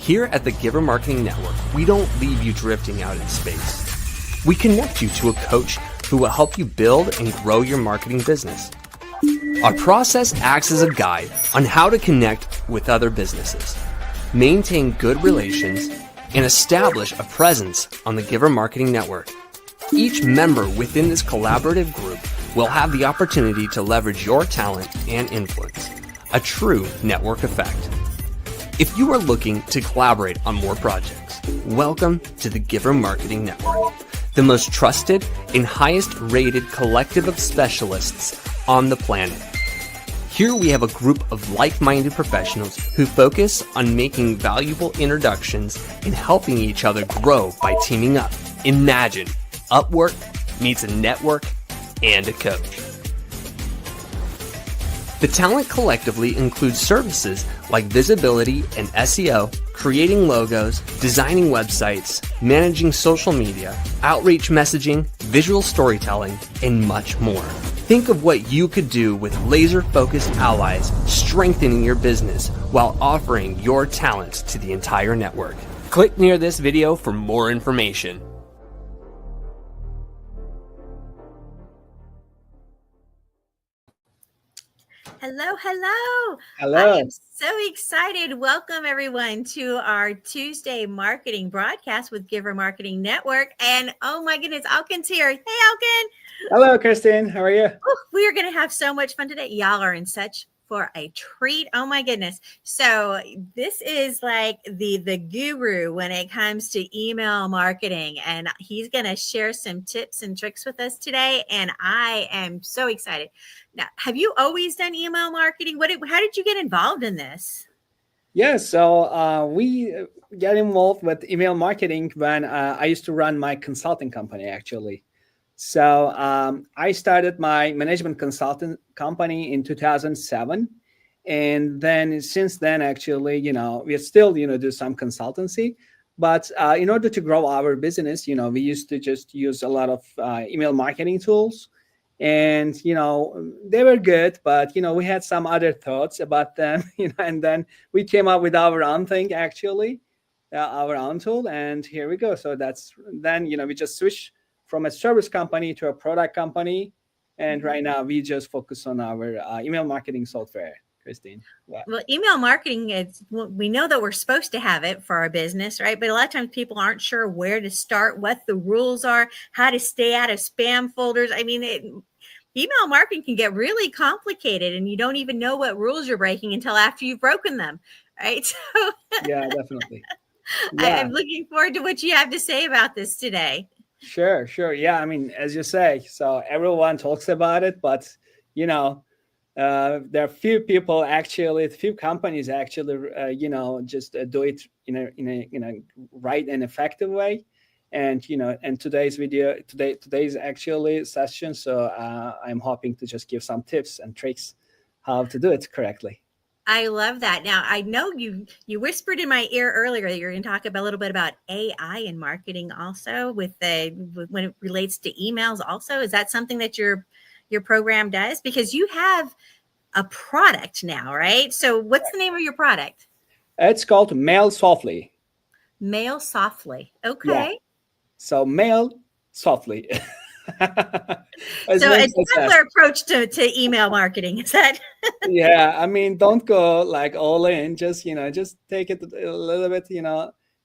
Here at the Giver Marketing Network, we don't leave you drifting out in space. We connect you to a coach who will help you build and grow your marketing business. Our process acts as a guide on how to connect with other businesses, maintain good relations, and establish a presence on the Giver Marketing Network. Each member within this collaborative group will have the opportunity to leverage your talent and influence, a true network effect. If you are looking to collaborate on more projects, welcome to the Giver Marketing Network, the most trusted and highest rated collective of specialists on the planet. Here we have a group of like-minded professionals who focus on making valuable introductions and helping each other grow by teaming up. Imagine Upwork meets a network and a coach. The talent collectively includes services like visibility and SEO, creating logos, designing websites, managing social media, outreach messaging, visual storytelling, and much more. Think of what you could do with laser-focused allies, strengthening your business while offering your talents to the entire network. Click near this video for more information. Hello, hello. Hello. I am so excited. Welcome everyone to our Tuesday marketing broadcast with Giver Marketing Network. And oh my goodness, Alkin's here. Hey, Alkin. Hello, Christine. How are you? Oh, we are going to have so much fun today. Y'all are in such for a treat. Oh my goodness. So this is like the guru when it comes to email marketing, and he's going to share some tips and tricks with us today. And I am so excited. Now, have you always done email marketing? How did you get involved in this? Yeah, so we got involved with email marketing when I used to run my consulting company, actually. So I started my management consultant company in 2007. And then since then, actually, we still, do some consultancy. But in order to grow our business, we used to just use a lot of email marketing tools. And, they were good, but, we had some other thoughts about them, and then we came up with our own thing, actually, our own tool. And here we go. So then, we just switched from a service company to a product company. And right now we just focus on our email marketing software, Christine. Yeah. Well, email marketing, we know that we're supposed to have it for our business, right? But a lot of times people aren't sure where to start, what the rules are, how to stay out of spam folders. I mean, email marketing can get really complicated, and you don't even know what rules you're breaking until after you've broken them, right? So yeah, definitely. Yeah. I'm looking forward to what you have to say about this today. Sure. Yeah, I mean, as you say, so everyone talks about it, but there are few people actually, few companies actually, just do it in a right and effective way. And and today's actually session. So I'm hoping to just give some tips and tricks how to do it correctly. I love that. Now, I know you whispered in my ear earlier that you're going to talk a little bit about AI in marketing also when it relates to emails also. Is that something that your program does? Because you have a product now, right? So what's the name of your product? It's called Mail Softly. Mail Softly. Okay. Yeah. So Mail Softly. So a similar approach to email marketing, is that? Yeah, I mean, don't go like all in. Just just take it a little bit.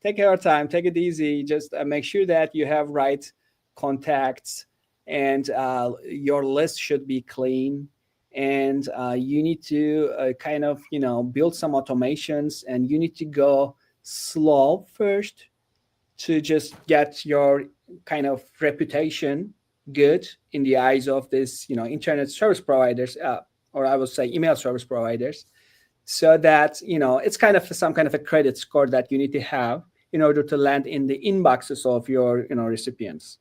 Take your time, take it easy. Just make sure that you have right contacts, and your list should be clean. And you need to kind of build some automations, and you need to go slow first to just get your kind of reputation good in the eyes of this, internet service providers, or I would say email service providers, so that, it's kind of some kind of a credit score that you need to have in order to land in the inboxes of your, recipients.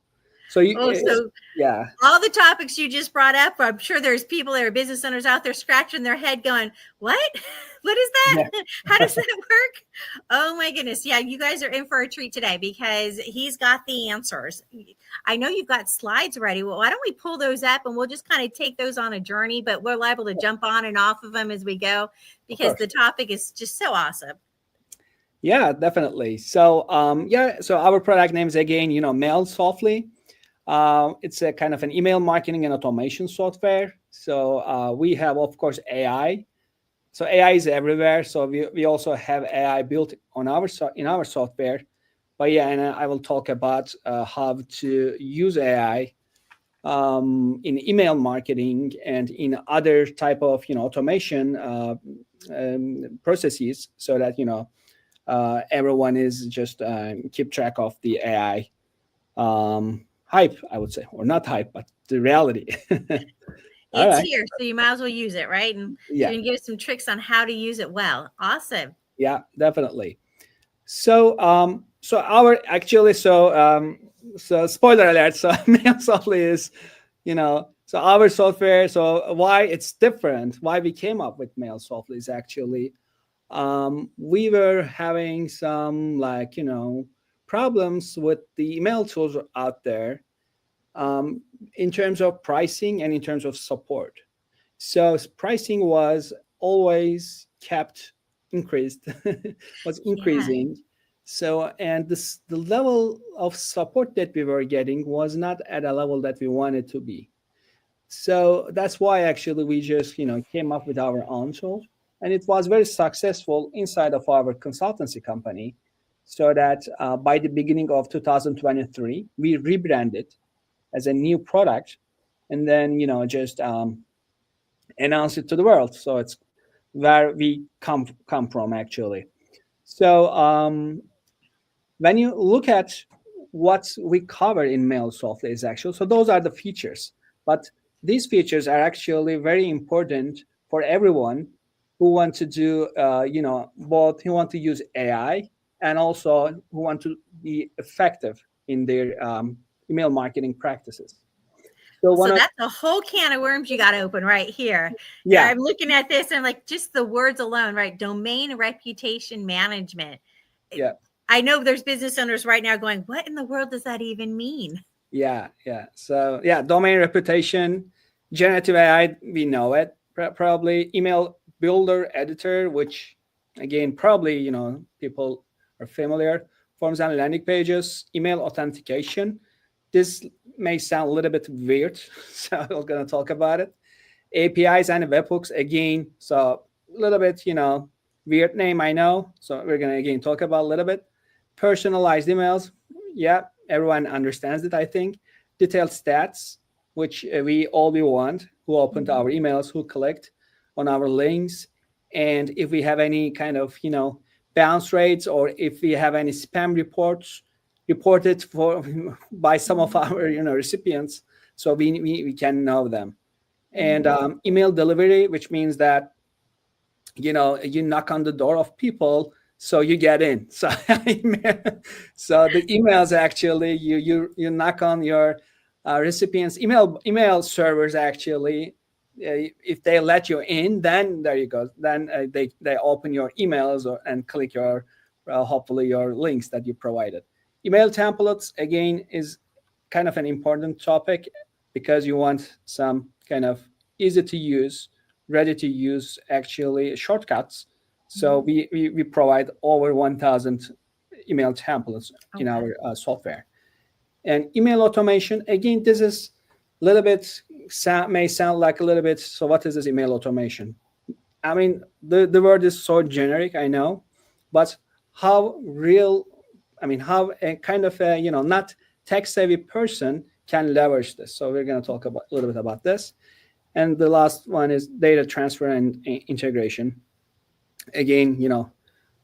So yeah, all the topics you just brought up, I'm sure there's people that are business owners out there scratching their head going, what is that? Yeah. How does that work? Oh my goodness. Yeah, you guys are in for a treat today because he's got the answers. I know you've got slides ready. Well, why don't we pull those up and we'll just kind of take those on a journey, but we're liable to jump on and off of them as we go because the topic is just so awesome. Yeah, definitely. So yeah, so our product name is again, Mail Softly. It's a kind of an email marketing and automation software. So we have, of course, AI. So AI is everywhere. So we also have AI built on in our software. But yeah, and I will talk about how to use AI in email marketing and in other type of automation processes, so that everyone is just keep track of the AI hype, I would say, or not hype, but the reality. All It's right. here, so you might as well use it, right? And so Yeah. you can give us some tricks on how to use it well. Awesome. Yeah. Definitely. So our actually so spoiler alert. So Mail Softly is so our software. So why it's different? Why we came up with Mail Softly is actually we were having some problems with the email tools out there, um, in terms of pricing and in terms of support. So pricing was always kept increased, was Yeah. increasing. So and the level of support that we were getting was not at a level that we wanted to be. So that's why actually we just came up with our own tool, and it was very successful inside of our consultancy company. So that by the beginning of 2023, we rebranded as a new product, and then just announce it to the world. So it's where we come from actually. So when you look at what we cover in Mail Software is actual, so those are the features. But these features are actually very important for everyone who want to do, both who want to use AI and also who want to be effective in their email marketing practices. So So one of that's a whole can of worms you got to open right here. yeah, I'm looking at this and I'm like, just the words alone, right? Domain reputation management. yeah. I know there's business owners right now going, what in the world does that even mean? Yeah, yeah. So yeah, domain reputation, generative AI, we know it. Probably email builder editor, which again probably people are familiar. Forms and landing pages, email authentication. This may sound a little bit weird, so I'm going to talk about it. APIs and webhooks again. So a little bit, weird name, I know. So we're gonna again talk about a little bit. Personalized emails. Yeah, everyone understands it, I think. Detailed stats, which we want, who opened our emails, who clicked on our links, and if we have any kind of bounce rates, or if we have any spam reports reported for by some of our recipients, so we can know them. And Mhm. email delivery, which means that you knock on the door of people, so you get in. So so the emails actually, you knock on your recipients email servers actually. If they let you in, then there you go, then they open your emails, and click your hopefully your links that you provided. Email templates again is kind of an important topic, because you want some kind of easy to use, ready to use actually shortcuts. So Mhm. we provide over 1,000 email templates Oh, in wow. our software. And email automation, again, this is a little bit, may sound like a little bit, so what is this email automation? I mean, the word is so generic, I know, but how real, I mean, how a kind of a, not tech savvy person can leverage this. So we're going to talk about a little bit about this. And the last one is data transfer and integration. Again,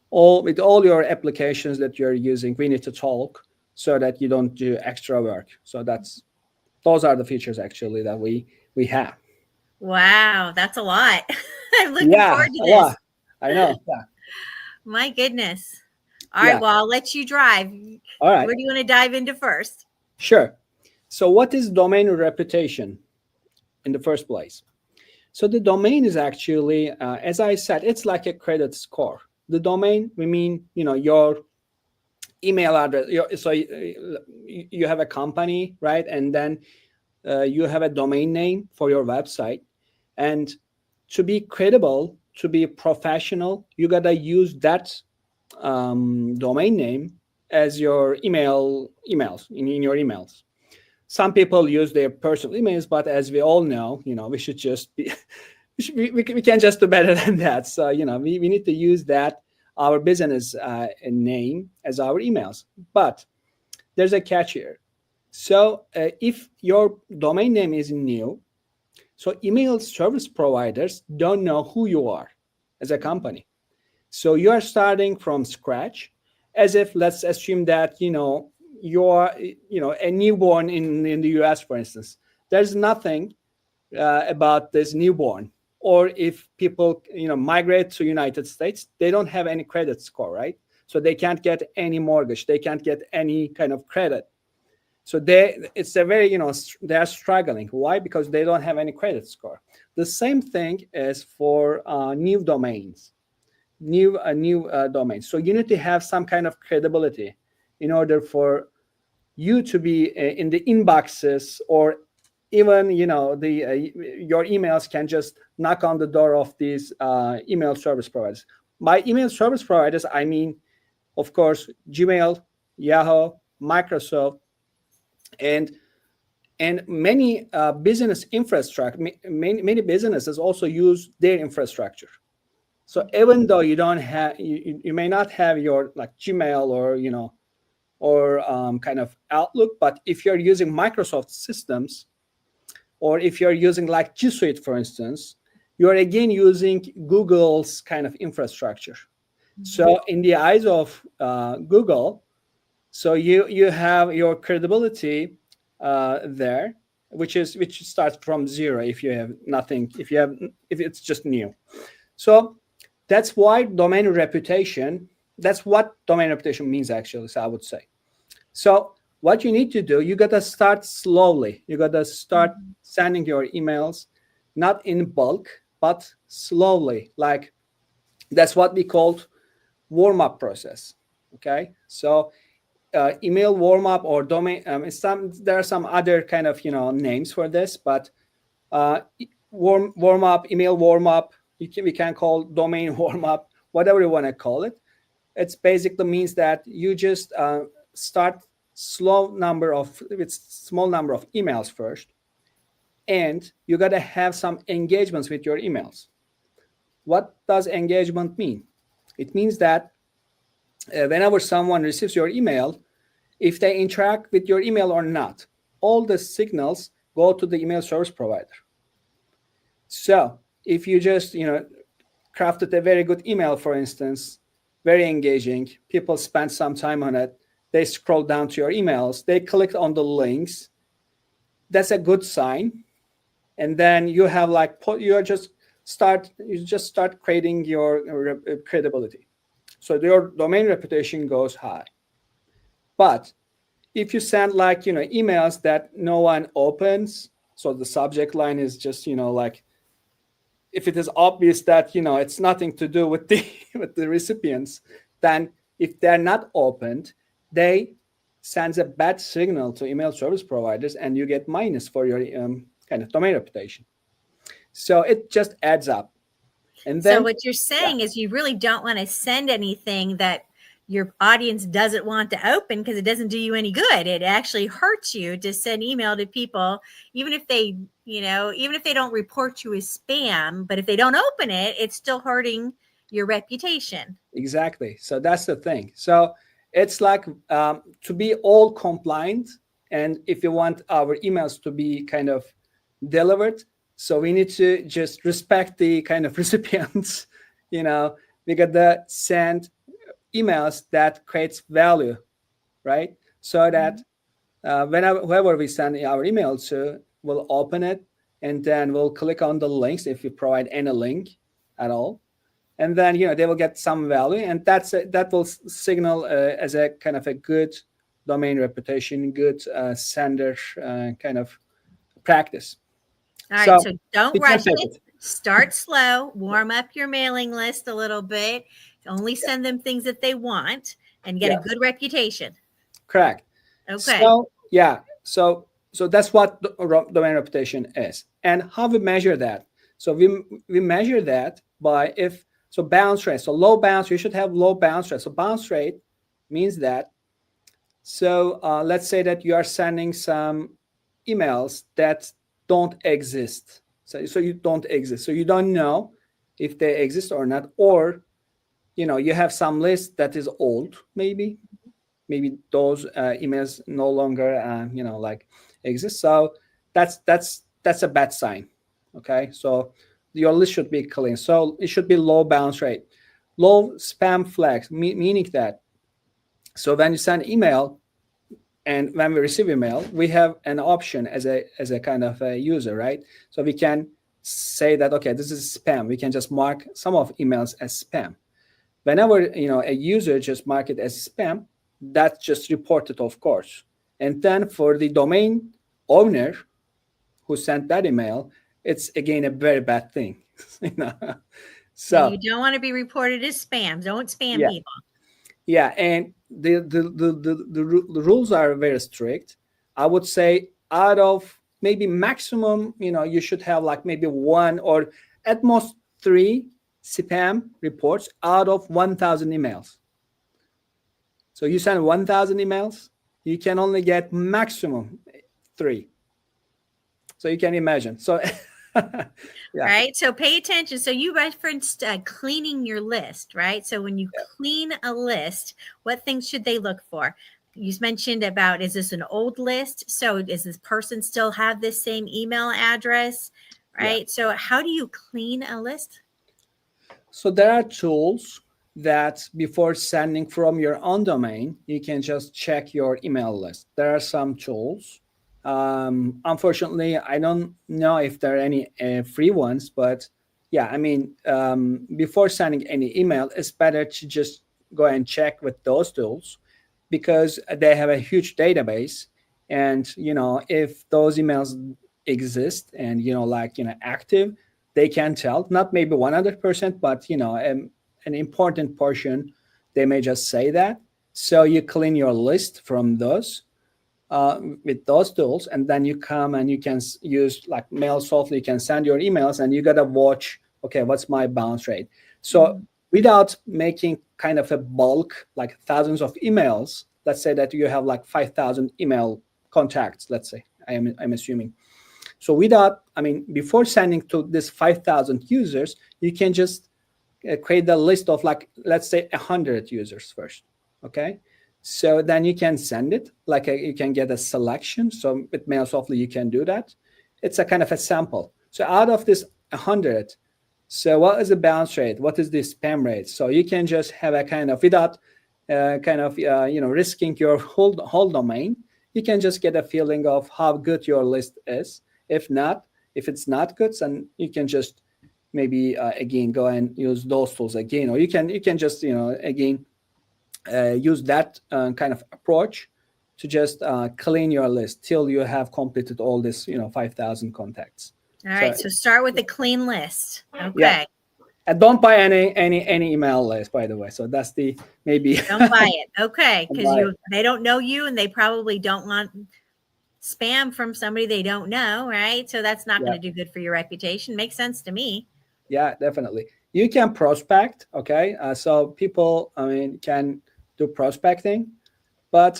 all with all your applications that you're using, we need to talk so that you don't do extra work. So those are the features actually that we have. Wow, that's a lot. I'm looking Yeah, forward to a this. lot. I know. Yeah, My goodness. All right, yeah. well, I'll let you drive. All right, Where do you want to dive into first? sure. So, what is domain reputation in the first place? So, the domain is actually, as I said, it's like a credit score. The domain, we mean, your email address. So, you have a company, right? And then you have a domain name for your website. And to be credible, to be professional, you gotta use that domain name as your emails in your emails. Some people use their personal emails, but as we all know, we should just be we can just do better than that. So we need to use that our business name as our emails. But there's a catch here. So if your domain name is new, so email service providers don't know who you are as a company. So you are starting from scratch, as if let's assume that you're a newborn in the US, for instance. There's nothing about this newborn. Or if people migrate to United States, they don't have any credit score, right? So they can't get any mortgage, they can't get any kind of credit. So it's a very they are struggling. Why? Because they don't have any credit score. The same thing is for new domains, new domains. So you need to have some kind of credibility in order for you to be in the inboxes, or even your emails can just knock on the door of these email service providers. By email service providers, I mean, of course, Gmail, Yahoo, Microsoft, and many business infrastructure. Many businesses also use their infrastructure. So even though you don't have, you may not have your like Gmail or kind of Outlook, but if you're using Microsoft systems, or if you're using like G Suite, for instance, you're again using Google's kind of infrastructure. So in the eyes of Google, so you have your credibility there, which starts from zero if you have nothing, if it's just new. So that's why domain reputation. That's what domain reputation means, actually. So I would say. So what you need to do, you got to start slowly. You got to start sending your emails, not in bulk, but slowly. Like that's what we called warm-up process. Okay, so email warm-up or domain. There are some other kind of names for this, but warm-up, email warm-up. We can call domain warm-up, whatever you want to call it. It's basically means that you just start small number of emails first, and you got to have some engagements with your emails. What does engagement mean? It means that whenever someone receives your email, if they interact with your email or not, all the signals go to the email service provider. So if you just crafted a very good email, for instance, very engaging, people spend some time on it, they scroll down to your emails, they click on the links, that's a good sign. And then you have you just start creating your credibility. So your domain reputation goes high. But if you send emails that no one opens, so the subject line is just if it is obvious that it's nothing to do with the with the recipients, then if they're not opened, they sends a bad signal to email service providers, and you get minus for your kind of domain reputation. So it just adds up. And then, so what you're saying is you really don't want to send anything that your audience doesn't want to open, because it doesn't do you any good. It actually hurts you to send email to people, even if they don't report you as spam, but if they don't open it, it's still hurting your reputation. Exactly. So that's the thing. So it's like to be all compliant, and if you want our emails to be kind of delivered, so we need to just respect the kind of recipients. We got to send emails that creates value, right? So that whoever we send our email to will open it, and then we'll click on the links if we provide any link at all. And then they will get some value, and that will signal as a kind of a good domain reputation, good sender kind of practice. All right, so don't rush it. Start slow. Warm up your mailing list a little bit. Only send them things that they want, and get a good reputation. Correct. Okay. So so that's what domain reputation is, and how we measure that. So we measure that by if So bounce rate. So low bounce, you should have low bounce rate. So bounce rate means that. So let's say that you are sending some emails that don't exist. So you don't exist. So you don't know if they exist or not, or you have some list that is old, maybe those emails no longer like exist. So that's a bad sign. Okay, so your list should be clean. So it should be low bounce rate, low spam flags, meaning that. So when you send email and when we receive email, we have an option as a kind of a user, right? So we can say that, okay, this is spam. We can just mark some of emails as spam. Whenever a user just mark it as spam, that's just reported, of course. And then for the domain owner who sent that email, it's again a very bad thing. Yeah, you So don't want to be reported as spam. Don't spam yeah, people. yeah, and the rules are very strict. I would say out of maybe maximum, you should have like maybe one or at most three spam reports out of 1,000 emails. So you send 1,000 emails, you can only get maximum three. So you can imagine. So yeah. Right. So pay attention. So you referenced cleaning your list, right? So when you clean a list, what things should they look for? You mentioned about, is this an old list? So does this person still have this same email address? Right. Yeah. So how do you clean a list? So there are tools that before sending from your own domain, you can just check your email list. There are some tools. Unfortunately, I don't know if there are any free ones, but yeah, I mean, before sending any email, it's better to just go and check with those tools because they have a huge database. And, if those emails exist and, active, they can tell, not maybe 100%, but, an important portion, they may just say that. So you clean your list from those. With those tools, and then you come and you can use like MailSoftly. You can send your emails, and you gotta watch. Okay, what's my bounce rate? So without making kind of a bulk, like thousands of emails, let's say that you have like 5,000 email contacts. Let's say I'm assuming. So before sending to this 5,000 users, you can just create the list of like, let's say 100 users first. Okay. So then you can send it, you can get a selection. So with MailSoftly, you can do that. It's a kind of a sample. So out of this 100, so what is the bounce rate? What is the spam rate? So you can just have a kind of, without risking your whole domain, you can just get a feeling of how good your list is. If it's not good, then you can just maybe again go and use those tools again, or you can just again use that kind of approach to just clean your list till you have completed all this 5,000 contacts. All right, so start with a clean list. Okay. Yeah. And don't buy any email list, by the way. So that's the maybe don't buy it. Okay, because they don't know you, and they probably don't want spam from somebody they don't know, right? So that's not going to do good for your reputation. Makes sense to me. Yeah, definitely. You can prospect. Okay, so people can do prospecting, but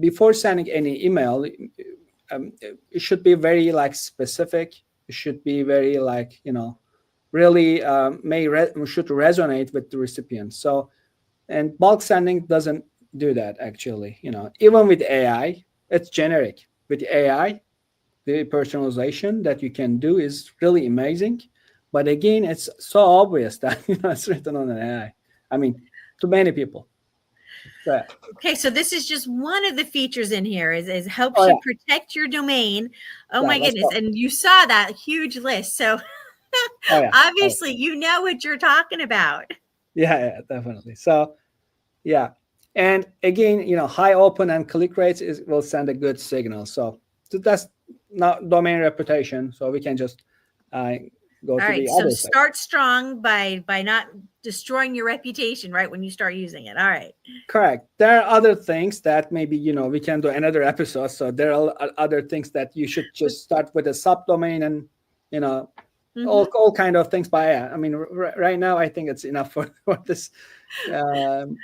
before sending any email, it should be very specific. It should be very really should resonate with the recipient. So, and bulk sending doesn't do that actually. Even with AI, it's generic. With AI, the personalization that you can do is really amazing. But again, it's so obvious that it's written on an AI. To many people. Yeah. Okay, so this is just one of the features in here is helps you protect your domain. Oh my goodness. And you saw that huge list. So obviously you know what you're talking about. Yeah, definitely. So yeah. And again, high open and click rates will send a good signal. So that's not domain reputation. So we can just go to the other side. Start strong by not destroying your reputation right when you start using it. All right. Correct. There are other things that maybe we can do another episode. So there are other things that you should just start with a subdomain and Hmm. all kind of things. But yeah, I mean, right now I think it's enough for, for this um,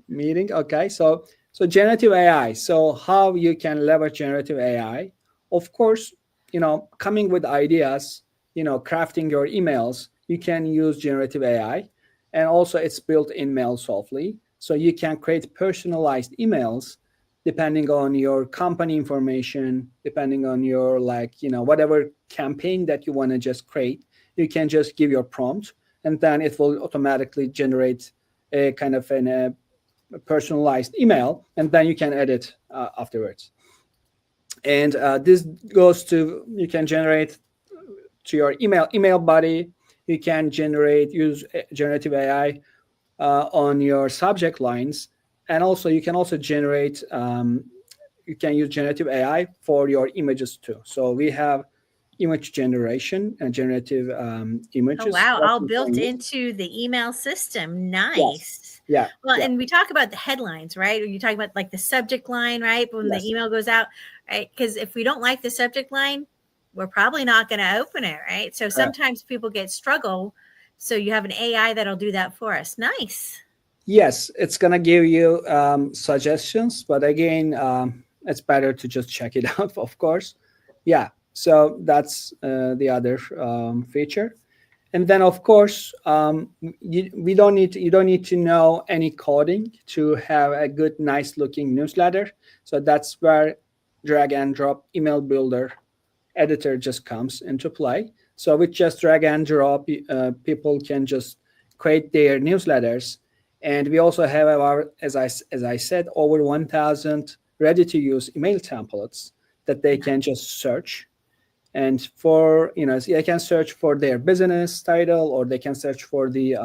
meeting. Okay, so generative AI. So how you can leverage generative AI? Of course, coming with ideas, crafting your emails, you can use generative AI, and also it's built in MailSoftly, so you can create personalized emails depending on your company information, depending on your whatever campaign that you want to just create. You can just give your prompt, and then it will automatically generate a kind of a personalized email, and then you can edit afterwards. And this goes to, you can generate to your email body. You can use generative AI on your subject lines, and also you can also generate you can use generative AI for your images too. So we have image generation and generative Oh, images wow. that All you built can use. into the email system. Yes. Nice. Yeah. Well, Yeah. and we talk about the headlines, right? Are you talking about like the subject line, right? When the Yes. email goes out, right? Because if we don't like the subject line, we're probably not going to open it, right? So Correct. sometimes people get struggle. So you have an AI that'll do that for us. Nice. Yes, it's gonna give you suggestions, but again, it's better to just check it out, of course. Yeah, so that's the other feature. And then, of course, you don't need to know any coding to have a good, nice looking newsletter. So that's where drag and drop email builder editor just comes into play. So with just drag and drop, people can just create their newsletters. And we also have our, as I said, over 1,000 ready to use email templates that they can just search. And for, they can search for their business title, or they can search for the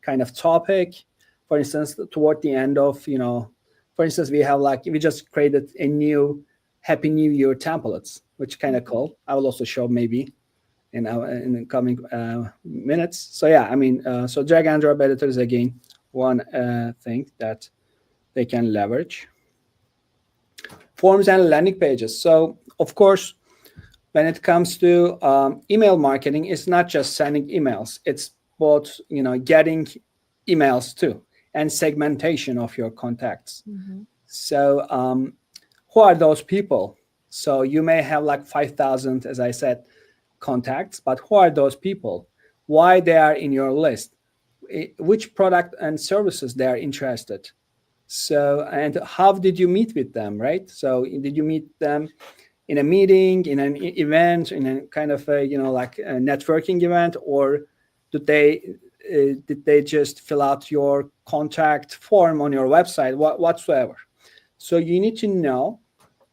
kind of topic. For instance, toward the end of, for instance, we just created a new Happy New Year templates, which kind of cool. I will also show maybe in the coming minutes. So yeah, I mean, so drag and drop editor is again one thing that they can leverage. Forms and landing pages. So of course, when it comes to email marketing, it's not just sending emails. It's both, getting emails too, and segmentation of your contacts. Mm-hmm. So who are those people? So you may have like 5,000, as I said, contacts, but who are those people? Why they are in your list? Which product and services they are interested? So, and how did you meet with them, right? So did you meet them in a meeting, in an event, in a kind of a, like a networking event, or did they just fill out your contact form on your website, whatsoever? So you need to know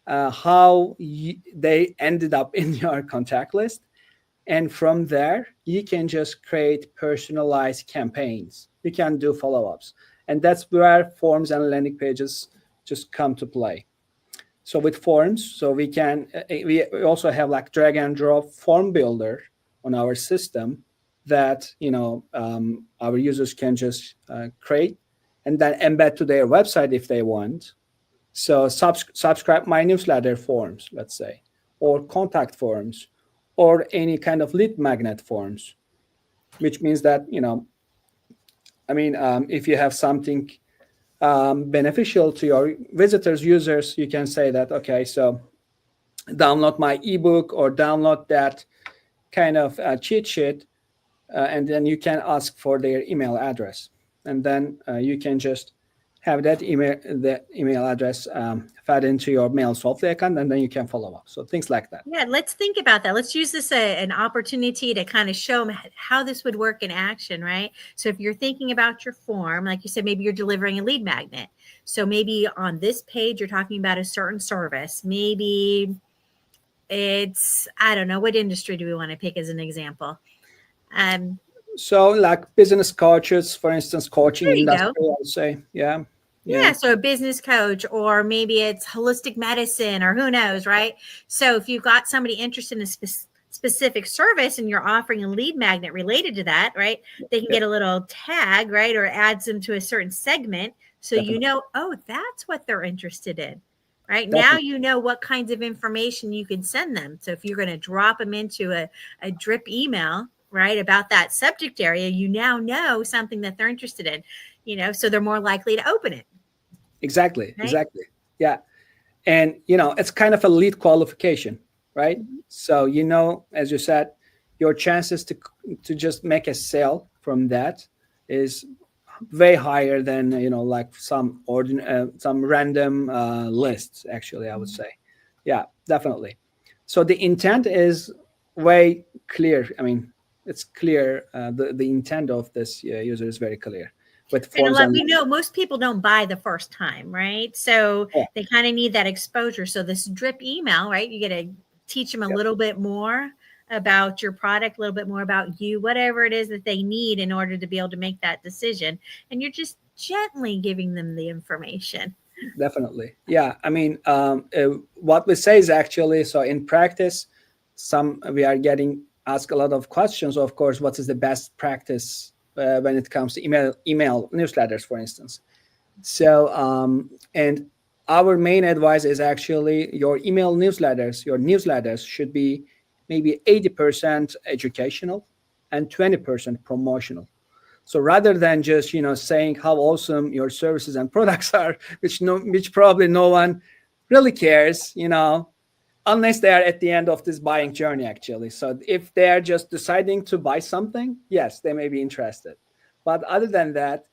how they ended up in your contact list, and from there you can just create personalized campaigns. You can do follow-ups, and that's where forms and landing pages just come to play. So with forms, so we also have like drag and drop form builder on our system that our users can just create and then embed to their website if they want. So subscribe my newsletter forms, let's say, or contact forms, or any kind of lead magnet forms, which means that if you have something beneficial to your visitors, users, you can say that, okay, so download my ebook or download that kind of cheat sheet, and then you can ask for their email address, and then you can just have that email address fed into your MailSoftly account, and then you can follow up. So things like that. Yeah, let's think about that. Let's use this an opportunity to kind of show them how this would work in action, right? So if you're thinking about your form, like you said, maybe you're delivering a lead magnet. So maybe on this page, you're talking about a certain service. Maybe it's, I don't know, what industry do we want to pick as an example? So like business coaches, for instance, coaching There you industry, go. I would say. Yeah. Yeah, so a business coach, or maybe it's holistic medicine, or who knows, right? So if you've got somebody interested in a specific service and you're offering a lead magnet related to that, right? They can Yep. get a little tag, right? Or adds them to a certain segment. So Definitely. oh, that's what they're interested in, right? Now Definitely. you know what kinds of information you can send them. So if you're going to drop them into a drip email, right, about that subject area, you now know something that they're interested in, so they're more likely to open it, Exactly. right? Exactly. Yeah. And it's kind of a lead qualification, right? Mhm. So as you said, your chances to just make a sale from that is way higher than like some random lists, actually, I would say. Yeah, definitely. So the intent is way clear. I mean, it's clear. The intent of this user is very clear with And forms and we know most people don't buy the first time, right? So yeah, they kind of need that exposure. So this drip email, right? You get to teach them a yeah, little bit more about your product, a little bit more about you, whatever it is that they need in order to be able to make that decision. And you're just gently giving them the information. definitely. Yeah, I mean, what we say is actually, so in practice, we are getting asked a lot of questions. Of course, what is the best practice when it comes to email newsletters, for instance? So, and our main advice is actually your newsletters should be maybe 80% educational and 20% promotional. So rather than just saying how awesome your services and products are, which probably no one really cares, unless they are at the end of this buying journey, actually. So if they are just deciding to buy something, yes, they may be interested. But other than that,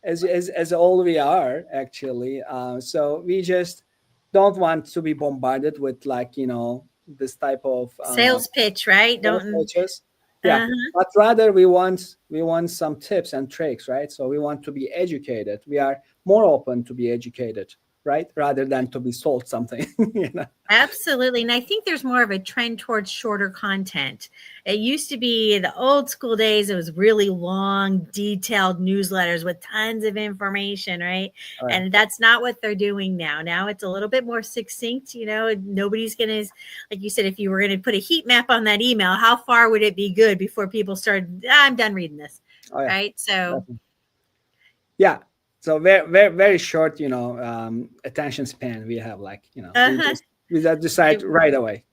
as all we are actually, so we just don't want to be bombarded with like this type of Sales pitch, right? Don't. approaches. Yeah, Uh-huh. but rather we want some tips and tricks, right? So we want to be educated. We are more open to be educated, right, rather than to be sold something. Absolutely. And I think there's more of a trend towards shorter content. It used to be the old school days, it was really long, detailed newsletters with tons of information, right? All right. And that's not what they're doing now. Now it's a little bit more succinct. Nobody's going to, like you said, if you were going to put a heat map on that email, how far would it be good before people started, I'm done reading this, Oh yeah, right? So, definitely. Yeah. So very very very short, attention span we have. Like uh-huh. we just decide right away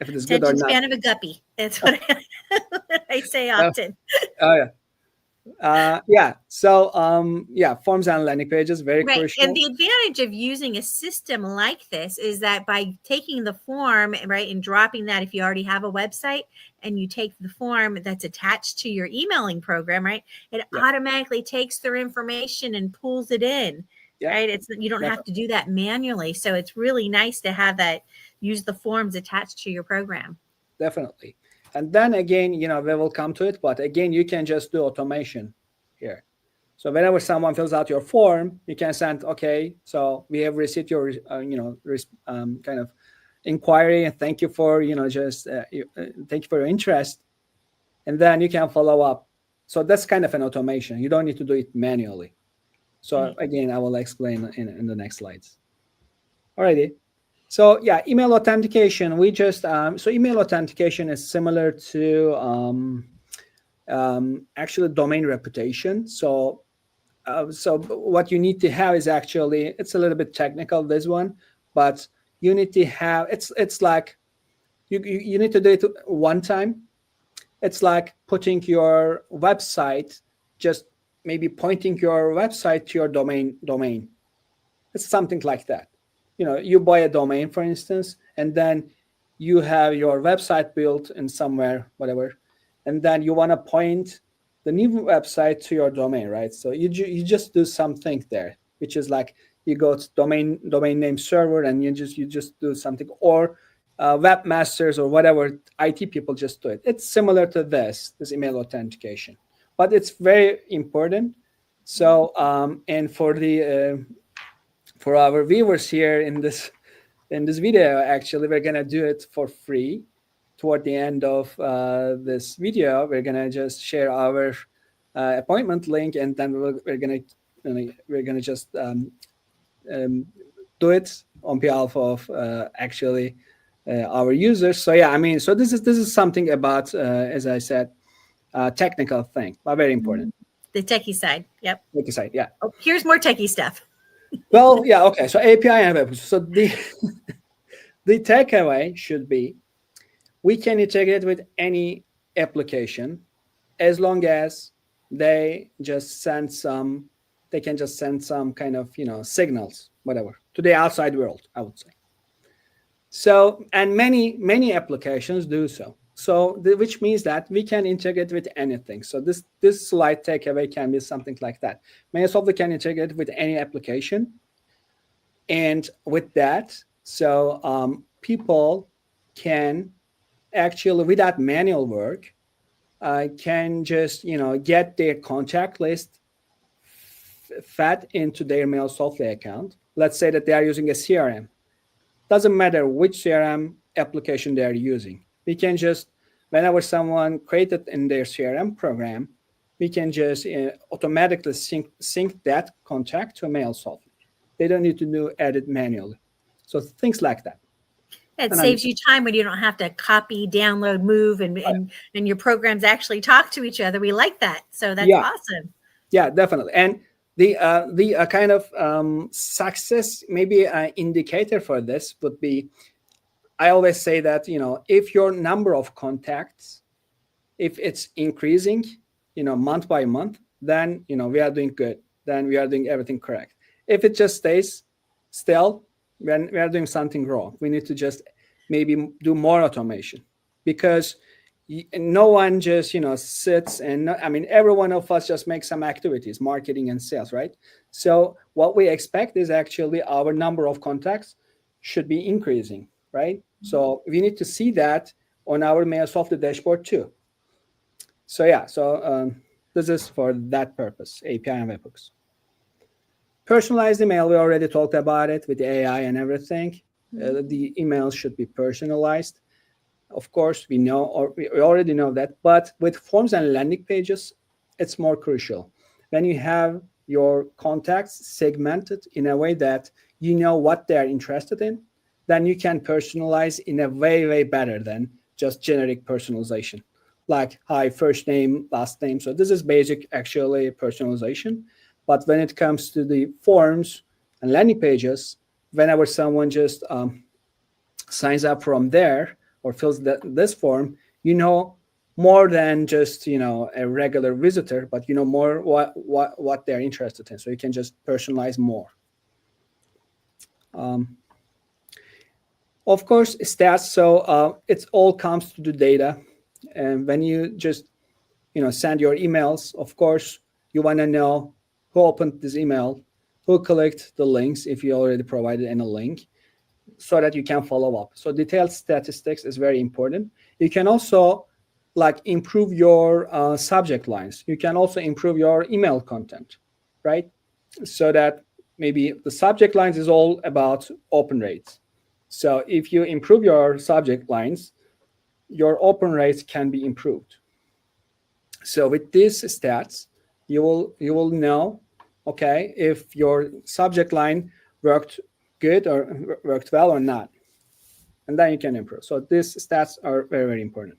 if it is good or Attention not. span of a guppy. That's what I say Oh, often. oh yeah. Yeah. So yeah, forms and landing pages very Right. And crucial. the advantage of using a system like this is that by taking the form, right, and dropping that, if you already have a website and you take the form that's attached to your emailing program, right, it Yeah. automatically takes their information and pulls it in, Yeah. right? You don't have to do that manually. So it's really nice to have that, use the forms attached to your program. Definitely. And then again, we will come to it, but again, you can just do automation here. So whenever someone fills out your form, you can send, okay, so we have received your, kind of inquiry, and thank you for, thank you for your interest. And then you can follow up. So that's kind of an automation. You don't need to do it manually. So again, I will explain in the next slides. Alrighty. So yeah, email authentication. So email authentication is similar to actually domain reputation. So what you need to have is actually, it's a little bit technical, this one, but you need to have, it's like you need to do it one time. It's like putting your website, just maybe pointing your website to your domain. It's something like that. You buy a domain, for instance, and then you have your website built in somewhere, whatever, and then you want to point the new website to your domain, right? So you just do something there, which is like you go to domain name server, and you just do something, or webmasters or whatever IT people just do it. It's similar to this email authentication, but it's very important. So and for our viewers here in this video, actually, we're gonna do it for free. Toward the end of this video, we're gonna just share our appointment link, and then we're gonna just do it on behalf of actually our users. So yeah, I mean, so this is something about as I said, technical thing, but very important. The techie side. Yep. Like I said, yeah. Oh, here's more techie stuff. Well, yeah, okay. So API and web. So the takeaway should be we can integrate with any application as long as they just send some they can just send some kind of signals, whatever, to the outside world, I would say. So, and many applications do so. So which means that we can integrate with anything. So this slide takeaway can be something like that. Many software can integrate with any application, and with that, so people can actually, without manual work, can just get their contact list fed into their mail software account. Let's say that they are using a CRM. Doesn't matter which CRM application they are using. We can just, whenever someone created in their CRM program, we can just automatically sync that contact to a mail software. They don't need to do edit manually. So things like that. It And saves you time when you don't have to copy, download, move, and your programs actually talk to each other. We like that. So that's yeah, awesome. yeah, definitely. And the kind of success maybe indicator for this would be, I always say that if your number of contacts, if it's increasing month by month, then we are doing good, then we are doing everything correct. If it just stays still, then we are doing something wrong. We need to just maybe do more automation, because no one just sits and I mean, every one of us just makes some activities, marketing and sales, right? So what we expect is actually our number of contacts should be increasing, right? So we need to see that on our mail software dashboard too. So yeah, so this is for that purpose, API and webhooks. Personalized email, we already talked about it with the AI and everything. The email should be personalized. Of course, we know, or we already know that, but with forms and landing pages, it's more crucial. When you have your contacts segmented in a way that you know what they're interested in, then you can personalize in a way better than just generic personalization, like hi, first name, last name. So this is basic actually personalization. But when it comes to the forms and landing pages, whenever someone just signs up from there or fills this form, more than just a regular visitor, but more what they're interested in. So you can just personalize more. Of course, stats. So it all comes to the data, and when you just send your emails, of course you want to know who opened this email, who clicked the links if you already provided any link, so that you can follow up. So detailed statistics is very important. You can also improve your subject lines. You can also improve your email content, right? So that maybe the subject lines is all about open rates. So if you improve your subject lines, your open rates can be improved. So with these stats, you will know, okay, if your subject line worked good or worked well or not, and then you can improve. So these stats are very important.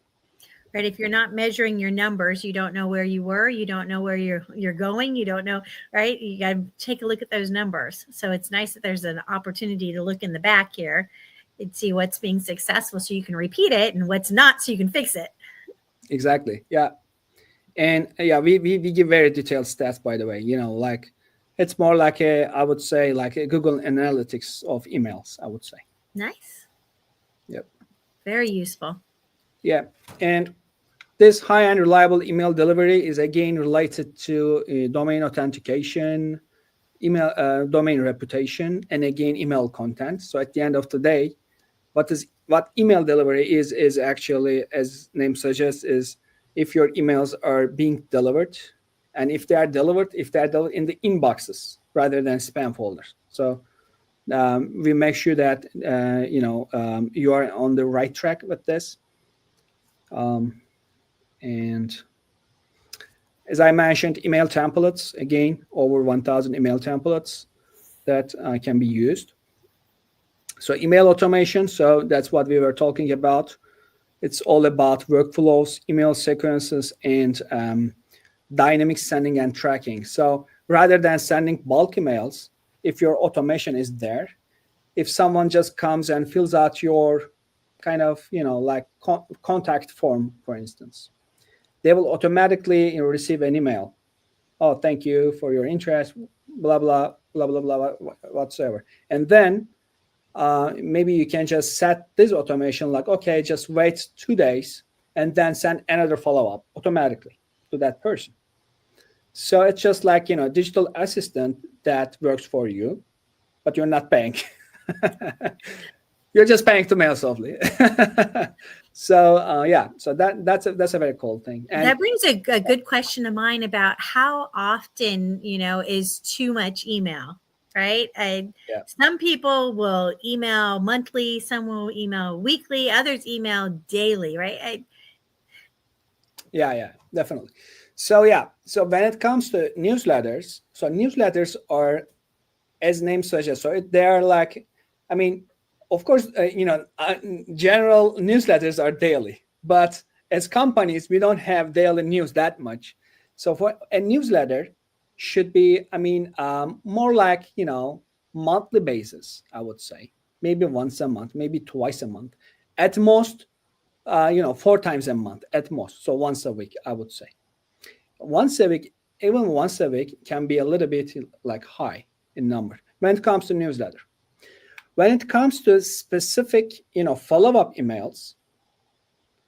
Right. If you're not measuring your numbers, you don't know where you were, you don't know where you're going, you don't know, right? You got to take a look at those numbers. So it's nice that there's an opportunity to look in the back here and see what's being successful so you can repeat it, and what's not so you can fix it. Exactly. Yeah. And yeah, we give very detailed stats, by the way. It's more like I would say like a Google Analytics of emails, I would say. Nice. Yep. Very useful. Yeah. And this high-end reliable email delivery is again related to domain authentication, email domain reputation, and again email content. So at the end of the day, what email delivery is actually, as name suggests, is if your emails are being delivered, and if they are delivered in the inboxes rather than spam folders. So we make sure that you are on the right track with this. And as I mentioned, email templates, again, over 1,000 email templates that can be used. So email automation, so that's what we were talking about. It's all about workflows, email sequences, and dynamic sending and tracking. So rather than sending bulk emails, if your automation is there. If someone just comes and fills out your kind of, like contact form, for instance, they will automatically receive an email. Oh, thank you for your interest, blah, blah, blah, blah, blah, whatsoever. And then maybe you can just set this automation like, okay, just wait 2 days and then send another follow-up automatically to that person. So it's just like, digital assistant that works for you, but you're not paying. You're just paying to mail softly. So so that's a very cool thing. And that brings a good question to mind about how often, is too much email, right? Some people will email monthly, some will email weekly, others email daily, right? Yeah, definitely. So when it comes to newsletters, so newsletters are, as name suggests, so they are like, I mean, of course, general newsletters are daily, but as companies, we don't have daily news that much. So for a newsletter should be, more like, monthly basis, I would say. Maybe once a month, maybe twice a month. At most, 4 times a month, at most. So once a week, I would say. Once a week, even once a week can be a little bit like high in number when it comes to newsletter. When it comes to specific, follow-up emails,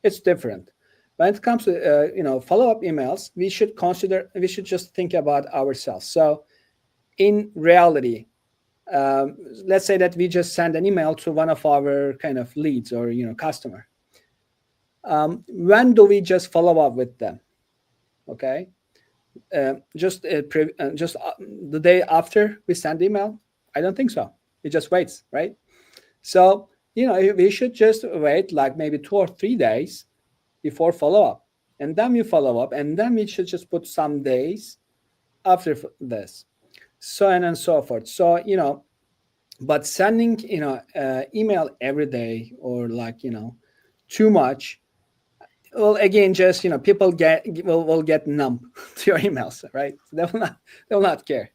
it's different. When it comes to, follow-up emails, we should just think about ourselves. So in reality, let's say that we just send an email to one of our kind of leads or, customer. When do we just follow up with them? Okay. Just the day after we send email? I don't think so. It just waits, right? So, we should just wait like maybe 2 or 3 days before follow-up. And then we follow up. And then we should just put some days after this. So on and so forth. So, but sending, email every day or like, too much, well, again, just, people will get numb to your emails, right? So they will not care.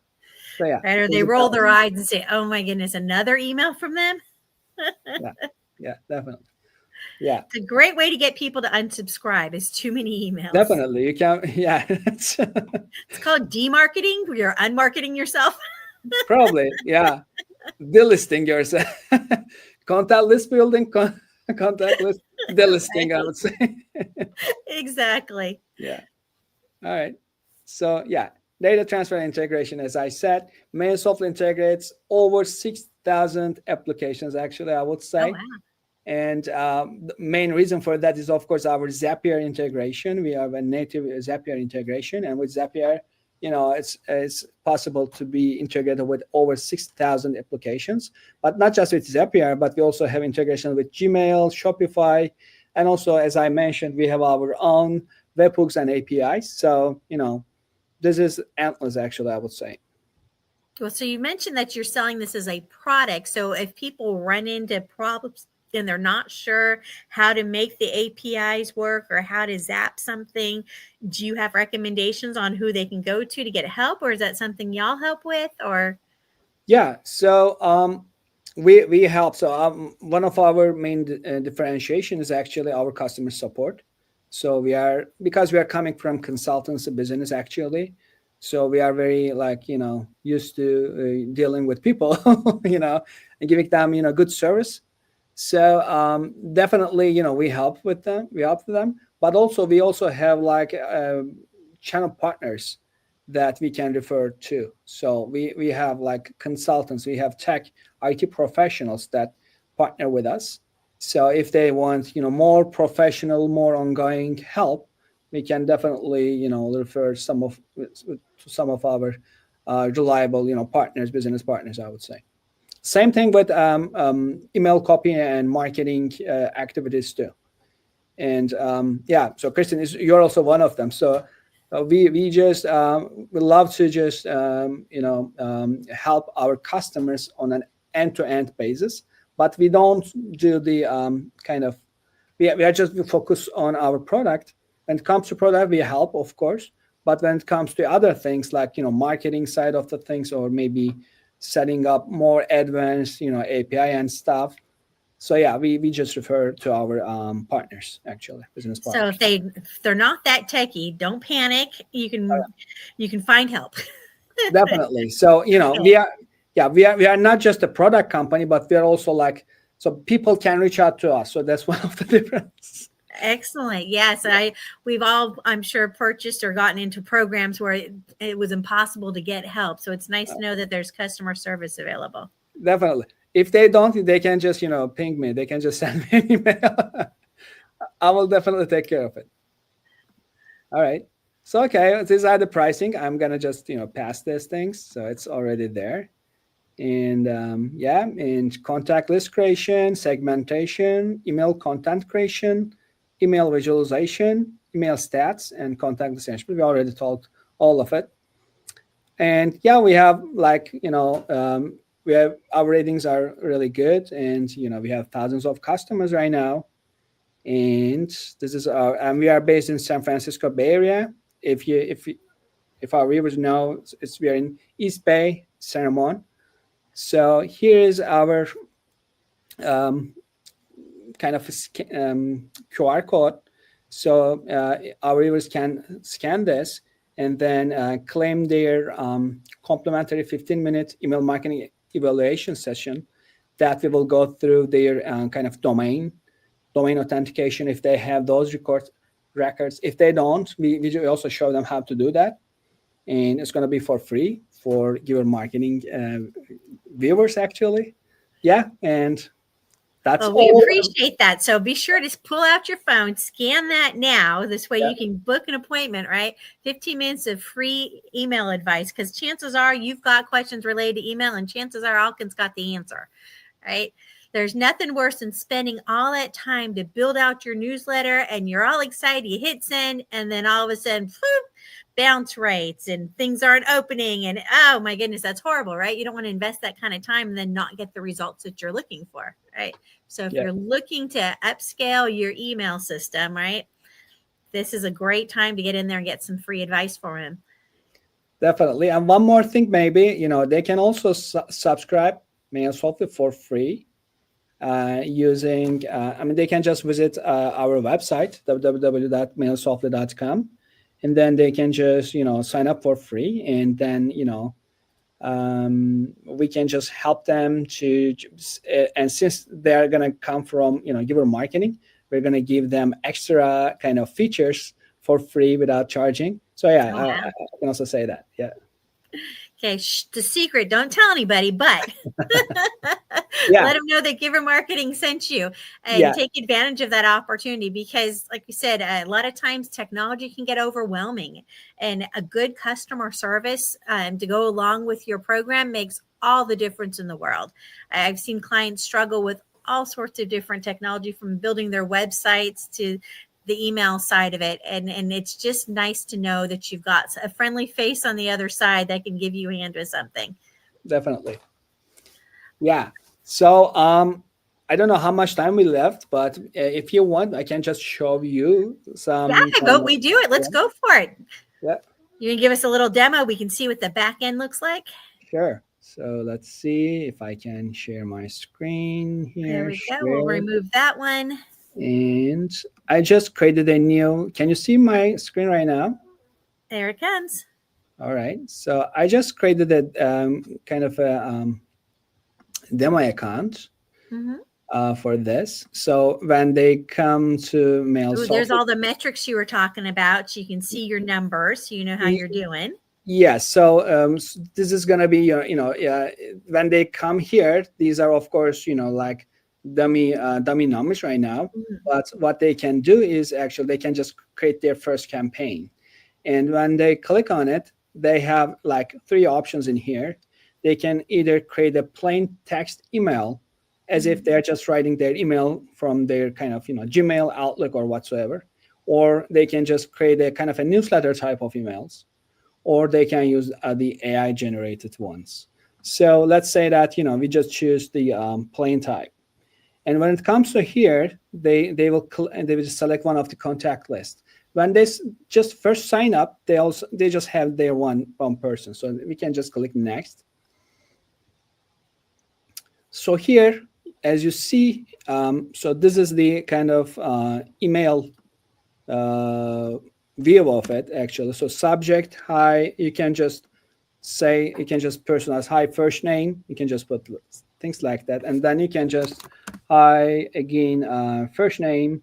So yeah. Right, or they roll their eyes and say, "Oh my goodness, another email from them." yeah, definitely. Yeah, it's a great way to get people to unsubscribe. Is too many emails. Definitely, you can. Yeah, it's called demarketing. Where you're unmarketing yourself. Probably, yeah. Delisting yourself. Contact list building. Contact list delisting. I would say. Exactly. Yeah. All right. So yeah. Data transfer and integration, as I said, MailSoft integrates over 6,000 applications, actually, I would say. Oh, wow. And the main reason for that is, of course, our Zapier integration. We have a native Zapier integration. And with Zapier, it's possible to be integrated with over 6,000 applications. But not just with Zapier, but we also have integration with Gmail, Shopify. And also, as I mentioned, we have our own webhooks and APIs. So, this is endless, actually, I would say. Well, so you mentioned that you're selling this as a product. So if people run into problems and they're not sure how to make the APIs work or how to zap something, do you have recommendations on who they can go to get help? Or is that something y'all help with? Or yeah, so we help. So one of our main differentiation is actually our customer support. So because we are coming from consultancy business, actually. So we are very used to dealing with people, and giving them, good service. So definitely, we help with them. We help them, but also we also have channel partners that we can refer to. So we have consultants, we have tech IT professionals that partner with us. So if they want, more professional, more ongoing help, we can definitely, refer some of our reliable, partners, business partners, I would say. Same thing with email copy and marketing activities too. And so Kristen, you're also one of them. So we just we love to just help our customers on an end-to-end basis. But we don't do the we are just focused on our product. When it comes to product, we help, of course. But when it comes to other things like, marketing side of the things, or maybe setting up more advanced, API and stuff. So yeah, we just refer to our partners, business So partners. if they're not that techie, don't panic. You can find help. Definitely. So Okay. we are not just a product company, but we are also like, so people can reach out to us. So that's one of the difference. Excellent. Yes, we've all, I'm sure, purchased or gotten into programs where it was impossible to get help. So it's nice to know that there's customer service available. Definitely. If they don't, they can just ping me. They can just send me an email. I will definitely take care of it. All right. So okay, these are the pricing. I'm gonna just pass these things, so it's already there. And and contact list creation, segmentation, email content creation, email visualization, email stats, and contact extension. We already talked all of it. And yeah, we have we have our ratings are really good, and we have thousands of customers right now. And this is and we are based in San Francisco Bay Area. If our viewers know, we are in East Bay, San Ramon. So here is our um, kind of QR code. So our viewers can scan this and then claim their complimentary 15-minute email marketing evaluation session that we will go through their kind of domain authentication if they have those records. If they don't, we also show them how to do that. And it's going to be for free for your marketing viewers, actually. Yeah, and that's Well, we all. appreciate that. So be sure to pull out your phone, scan that now. This way Yeah. you can book an appointment, right? 15 minutes of free email advice, because chances are you've got questions related to email, and chances are Alkin's got the answer, right? There's nothing worse than spending all that time to build out your newsletter, and you're all excited. You hit send, and then all of a sudden, bounce rates and things aren't opening. And oh my goodness, that's horrible, right? You don't want to invest that kind of time and then not get the results that you're looking for, right? So if you're looking to upscale your email system, right, this is a great time to get in there and get some free advice for him. Definitely. And one more thing, maybe, they can also subscribe MailSoftware for free using, they can just visit our website, www.mailsoftware.com, and then they can just, sign up for free. And then, we can just help them and since they're going to come from, giver marketing, we're going to give them extra kind of features for free without charging. So yeah, I can also say that. Yeah. Okay, the secret, don't tell anybody, but let them know that Giver Marketing sent you, and take advantage of that opportunity, because like you said, a lot of times technology can get overwhelming, and a good customer service to go along with your program makes all the difference in the world. I've seen clients struggle with all sorts of different technology, from building their websites to the email side of it. And it's just nice to know that you've got a friendly face on the other side that can give you a hand with something. Definitely. Yeah. So I don't know how much time we left, but if you want, I can just show you some. Yeah, go. We do it. Let's go for it. Yeah. You can give us a little demo. We can see what the back end looks like. Sure. So let's see if I can share my screen here. There we go. We'll remove that one. And I just created a new, can you see my screen right now? There it comes. All right. So I just created a kind of a demo account for this. So when they come to MailSoftware, there's all the metrics you were talking about. So you can see your numbers, so you know how you're doing. Yeah. So this is going to be, when they come here, these are, of course, like dummy numbers right now. But what they can do is actually they can just create their first campaign. And when they click on it, they have like 3 options in here. They can either create a plain text email as if they're just writing their email from their kind of, Gmail, Outlook, or whatsoever. Or they can just create a kind of a newsletter type of emails. Or they can use the AI generated ones. So let's say that, we just choose the plain type. And when it comes to here, they will just select one of the contact list. When they just first sign up, they just have their one person. So we can just click next. So here, as you see, so this is the kind of email uh, view of it actually. So subject, hi, you can just say, you can just personalize, hi, first name, you can just put things like that. And then you can just, hi, again, first name,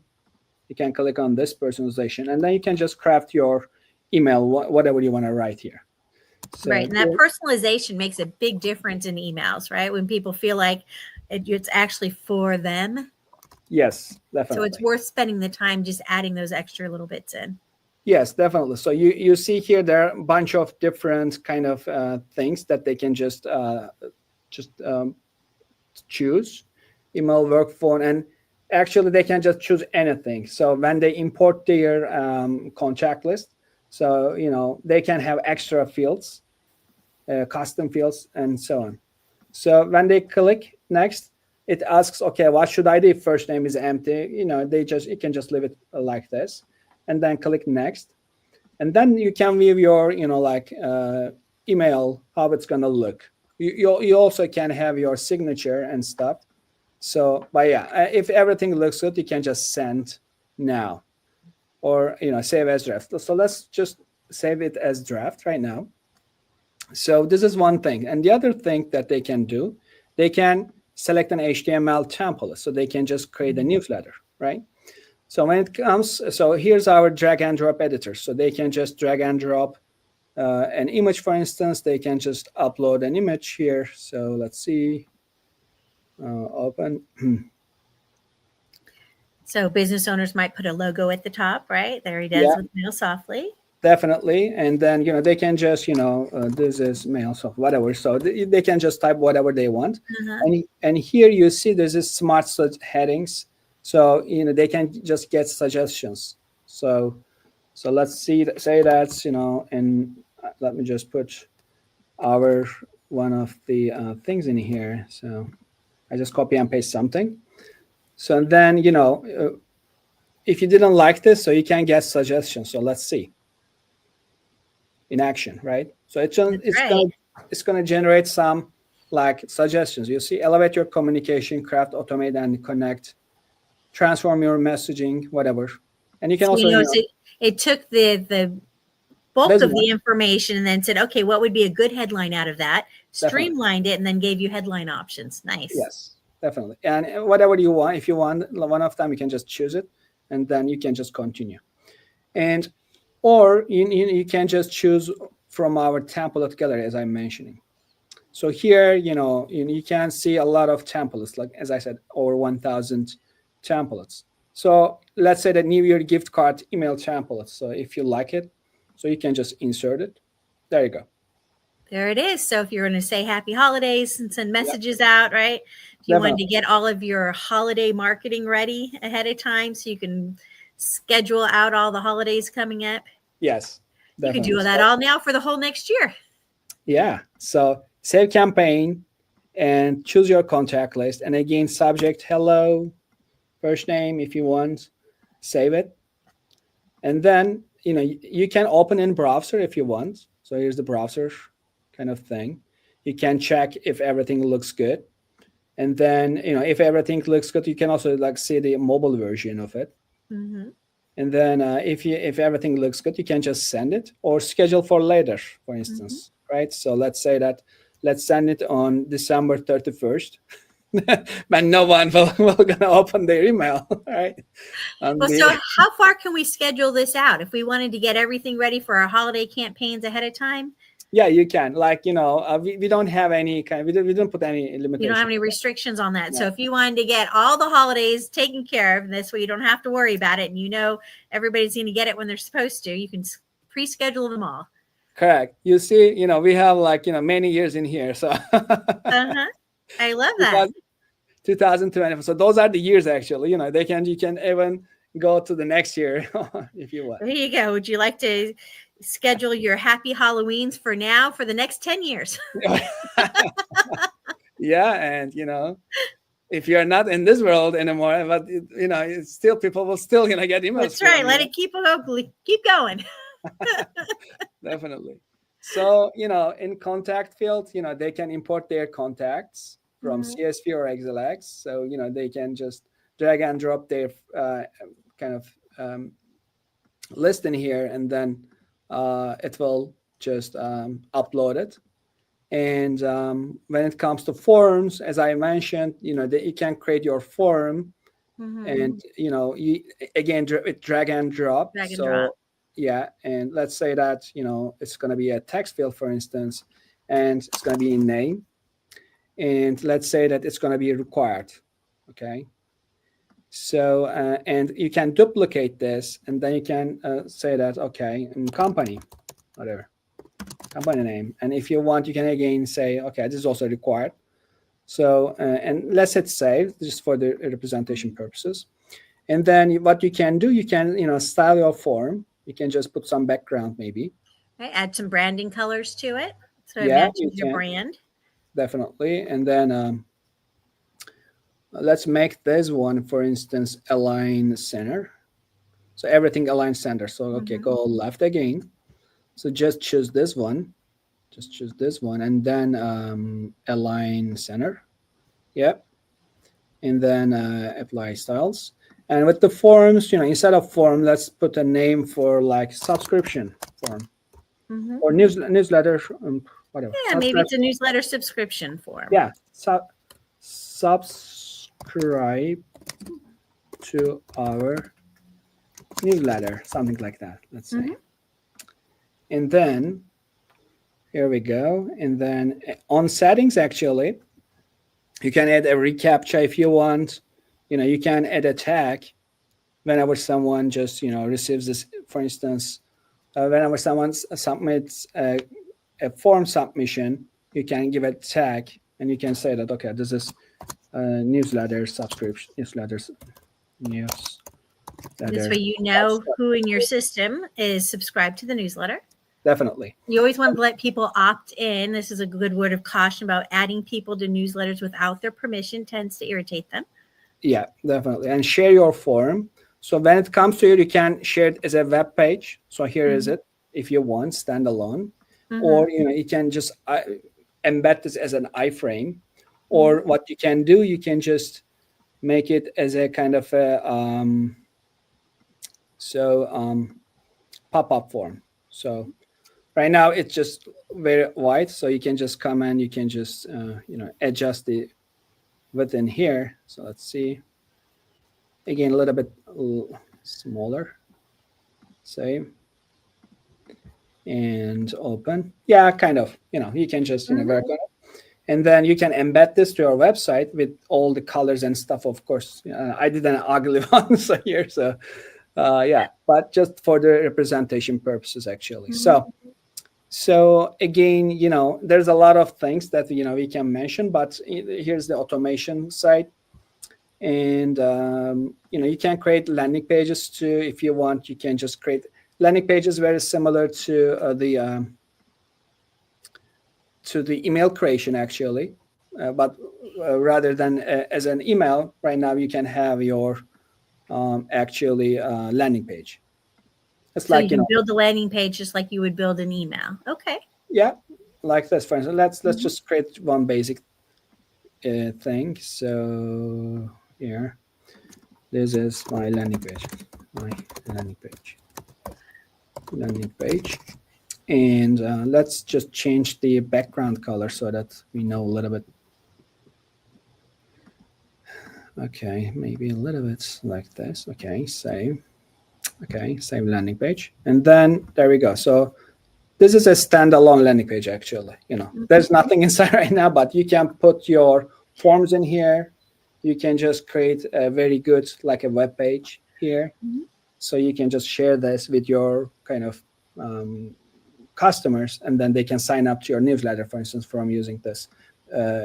you can click on this personalization, and then you can just craft your email, whatever you want to write here. Right. So And that personalization makes a big difference in emails, right? When people feel like it's actually for them. yes, So it's definitely. worth spending the time just adding those extra little bits in. Yes, definitely. So you see here there are a bunch of different kind of things that they can just choose, email, work phone, and actually they can just choose anything. So when they import their contact list, so they can have extra fields, custom fields, and so on. So when they click next, it asks, okay, what should I do if first name is empty? You can just leave it like this, and then click next, and then you can view your email, how it's going to look. You also can have your signature and stuff. So but yeah, if everything looks good, you can just send now, or save as draft. So let's just save it as draft right now. So this is one thing, and the other thing that they can do, they can select an HTML template, so they can just create a newsletter, right? So when it comes, so here's our drag and drop editor. So they can just drag and drop an image, for instance. They can just upload an image here. So let's see, open. So business owners might put a logo at the top, right? There he does Yeah, with Mail Softly. definitely. And then they can just this is mail, so whatever. So they can just type whatever they want. Uh-huh. And here you see there's this smart search headings. So they can just get suggestions. So let's say that's and let me just put our one of the things in here. So I just copy and paste something. So and then if you didn't like this, so you can get suggestions. So let's see in action, right? So That's right. it's gonna generate some like suggestions. You see, elevate your communication, craft, automate, and connect, transform your messaging, whatever. And you can So, also it took the bulk there's of one the information and then said, okay, what would be a good headline out of that? definitely. Streamlined it and then gave you headline options. Nice. Yes, definitely. And whatever you want, if you want one of them, you can just choose it, and then you can just continue. And or you can just choose from our template gallery, as I'm mentioning. So here, you can see a lot of templates, like as I said, over 1,000 templates. So let's say the New Year gift card email template. So if you like it, so you can just insert it. There you go. There it is. So if you're going to say happy holidays and send Yeah, messages out, right? If you wanted to definitely. get all of your holiday marketing ready ahead of time so you can schedule out all the holidays coming up, Yes, you can definitely. do that So all now for the whole next year. yeah. So save campaign and choose your contact list. And again, subject, hello, first name if you want, save it. And then, you can open in browser if you want. So here's the browser kind of thing. You can check if everything looks good. And then, if everything looks good, you can also like see the mobile version of it. Mm-hmm. And then if everything looks good, you can just send it or schedule for later, for Mm-hmm. instance, right? So let's say that let's send it on December 31st, but no one will gonna open their email, right? On Well, so the how far can we schedule this out? If we wanted to get everything ready for our holiday campaigns ahead of time, yeah, you can like we don't have any kind. We don't put any you don't have limitation. any restrictions on that. So No, if you wanted to get all the holidays taken care of, this way you don't have to worry about it, and everybody's going to get it when they're supposed to, you can pre-schedule them all. correct. You see, we have like many years in here, so Uh-huh. I love that. 2020. So those are the years actually. You can even go to the next year if you want. There you go. Would you like to schedule your happy Halloweens for now for the next 10 years? Yeah, and if you're not in this world anymore, but it's still people will still get emails That's right. from Let you. it keep going. Definitely. So in contact field, they can import their contacts, from Mhm. CSV or XLX. So they can just drag and drop their kind of list in here, and then it will just upload it. And when it comes to forms, as I mentioned, that you can create your form, and Mhm. you again drag and drop. Drag and drop. So yeah, and let's say that it's going to be a text field, for instance, and it's going to be in name, and let's say that it's going to be required. Okay. So and you can duplicate this, and then you can say that, okay, in company, whatever company name, and if you want, you can again say, okay, this is also required. So and let's hit save just for the representation purposes. And then what you can do, you can style your form. You can just put some background maybe. Okay, add some branding colors to it so it Yeah, you matches your can brand. definitely. And then let's make this one, for instance, align center. So everything align center. So okay, Mhm. go left again. So just choose this one. Just choose this one, and then align center. Yep. And then apply styles. And with the forms, instead of form, let's put a name for like subscription form Mhm. or newsletter, whatever. Yeah, maybe it's a newsletter subscription form. Yeah, subscribe to our newsletter, something like that. Let's say, Mhm. and then here we go. And then on settings, actually, you can add a reCAPTCHA if you want. You can add a tag whenever someone just receives this. For instance, whenever someone submits a form submission, you can give a tag, and you can say that, okay, this is newsletter subscription, This newsletter way you know who in your system is subscribed to the newsletter. definitely. You always want to let people opt in. This is a good word of caution about adding people to newsletters without their permission tends to irritate them. Yeah, definitely. And share your form. So when it comes to you can share it as a web page. So here is Mhm. it. If you want standalone, Mhm. or you can just embed this as an iframe, or Mhm. what you can do, you can just make it as a kind of a pop-up form. So right now it's just very wide, so you can just come and you can just adjust the width in here. So let's see, again a little bit smaller, say, and open. Yeah, kind of, you can just Mhm. work on it, and then you can embed this to your website with all the colors and stuff. Of course, I did an ugly one so here, so yeah, but just for the representation purposes actually. Mhm. So again, there's a lot of things that we can mention, but here's the automation side. And you can create landing pages too if you want. You can just create landing pages very similar to the email creation actually, but rather than as an email, right now you can have your actually landing page. It's So like, you build the landing page just like you would build an email. Okay. yeah, like this. For instance, let's Mhm. just create one basic thing. So here, this is my landing page. My landing page. Landing page. And let's just change the background color so that we know a little bit. Okay, maybe a little bit like this. Okay, save. Okay, save landing page. And then there we go. So this is a standalone landing page actually. Mhm. There's nothing inside right now, but you can put your forms in here. You can just create a very good like a web page here. Mhm. So you can just share this with your kind of customers, and then they can sign up to your newsletter, for instance, from using this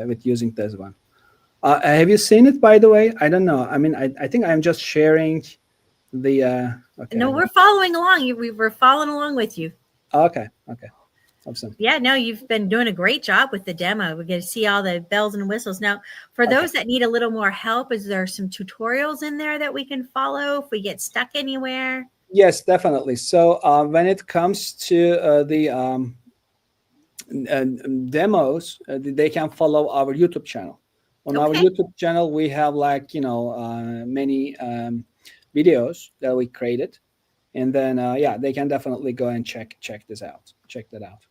with using this one. Have you seen it, by the way? I don't know. I mean, I think I'm just sharing the okay. No, we're following along. We're following along with you. Okay. Awesome. Yeah, no, you've been doing a great job with the demo. We get to see all the bells and whistles. Now, for Okay. those that need a little more help, is there some tutorials in there that we can follow if we get stuck anywhere? Yes, definitely. So when it comes to the demos, they can follow our YouTube channel. On our Okay. YouTube channel, we have like many videos that we created, and then yeah, they can definitely go and check this out, check that out.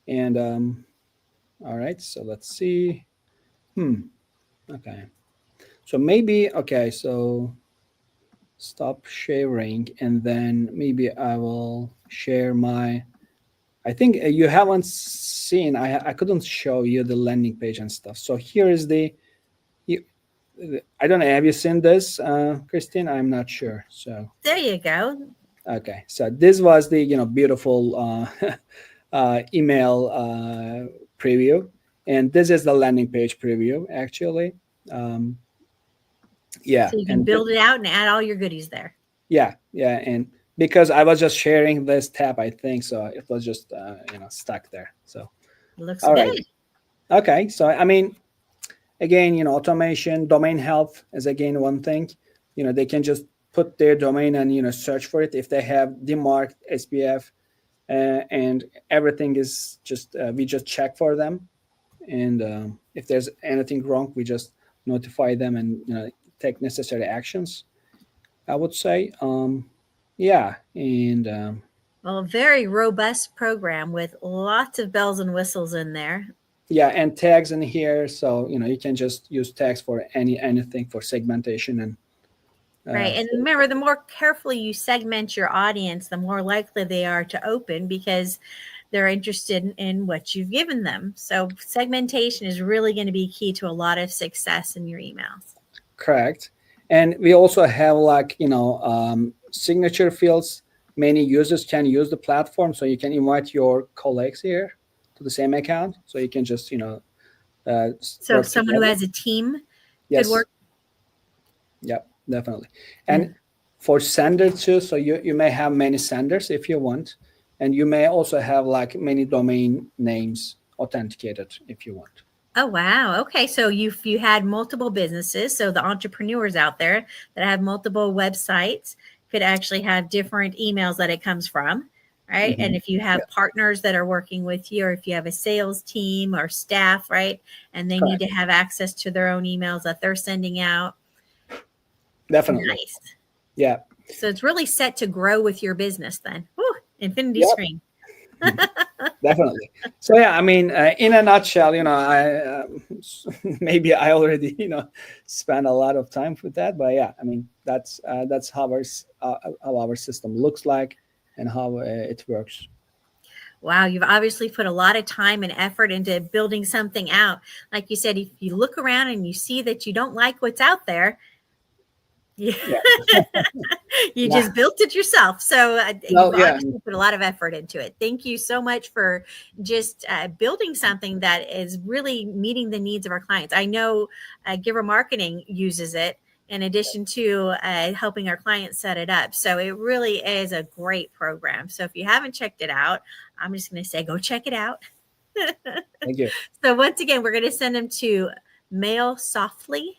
And all right, so let's see. Okay, so maybe okay, so stop sharing, and then maybe I will share my. I think you haven't seen. I couldn't show you the landing page and stuff. So here is the. You, I don't know. Have you seen this, Christine? I'm not sure. So There you go. okay. So this was the beautiful email preview, and this is the landing page preview actually. Um, yeah, So you can and build it out and add all your goodies there. yeah, and because I was just sharing this tab, I think so. It was just stuck there. So Looks all right. good. Okay. So I mean, again, automation, domain health is again one thing. They can just put their domain and search for it if they have demarked SPF, and everything is just we just check for them, and if there's anything wrong, we just notify them and take necessary actions. I would say, yeah, and Well, a very robust program with lots of bells and whistles in there. yeah, and tags in here, so you can just use tags for anything for segmentation and Right. And remember, the more carefully you segment your audience, the more likely they are to open because they're interested in what you've given them. So segmentation is really going to be key to a lot of success in your emails. correct. And we also have like signature fields. Many users can use the platform, so you can invite your colleagues here to the same account, so you can just So work if someone who together. has a team could Yes. work. Yep, definitely. Yeah. And for sender too, so you may have many senders if you want, and you may also have like many domain names authenticated if you want. Oh, wow. Okay. So you had multiple businesses. So the entrepreneurs out there that have multiple websites could actually have different emails that it comes from. Right. And if you Yeah, have partners that are working with you, or if you have a sales team or staff, right, and they need correct. to have access to their own emails that they're sending out. Definitely. Nice. Yeah. So it's really set to grow with your business then. Whew, infinity Yep. screen. Definitely. So yeah, I mean, in a nutshell, I maybe I already spent a lot of time with that, but yeah, I mean that's how our system looks like and how it works. Wow, you've obviously put a lot of time and effort into building something out. Like you said, if you look around and you see that you don't like what's out there, you, Yeah. you Yeah. just built it yourself. So you've Well, yeah. obviously put a lot of effort into it. Thank you so much for just building something that is really meeting the needs of our clients. I know Giver Marketing uses it in addition to helping our clients set it up. So it really is a great program. So if you haven't checked it out, I'm just going to say, go check it out. Thank you. So once again, we're going to send them to mailsoftly.com.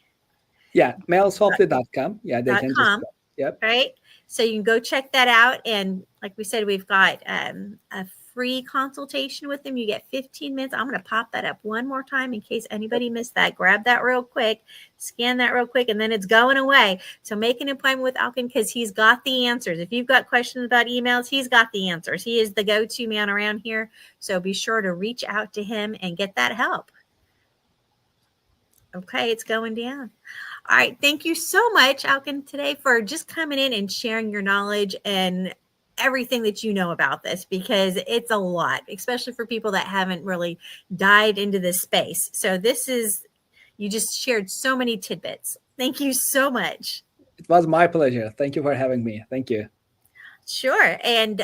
Yeah, mailsoftly.com. Yeah, they can just go. Yep. Right. So you can go check that out. And like we said, we've got a free consultation with them. You get 15 minutes. I'm going to pop that up one more time in case anybody missed that. Grab that real quick, scan that real quick, and then it's going away. So make an appointment with Alkin because he's got the answers. If you've got questions about emails, he's got the answers. He is the go-to man around here. So be sure to reach out to him and get that help. Okay, it's going down. All right. Thank you so much, Alkin, today for just coming in and sharing your knowledge and everything that you know about this, because it's a lot, especially for people that haven't really dived into this space. So you just shared so many tidbits. Thank you so much. It was my pleasure. Thank you for having me. Thank you. Sure. And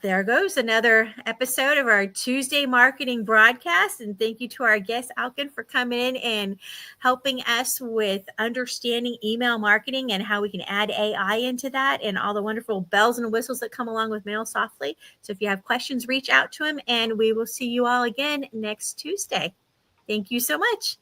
there goes another episode of our Tuesday marketing broadcast. And thank you to our guest, Alkin, for coming in and helping us with understanding email marketing and how we can add AI into that and all the wonderful bells and whistles that come along with Mail Softly. So if you have questions, reach out to him, and we will see you all again next Tuesday. Thank you so much.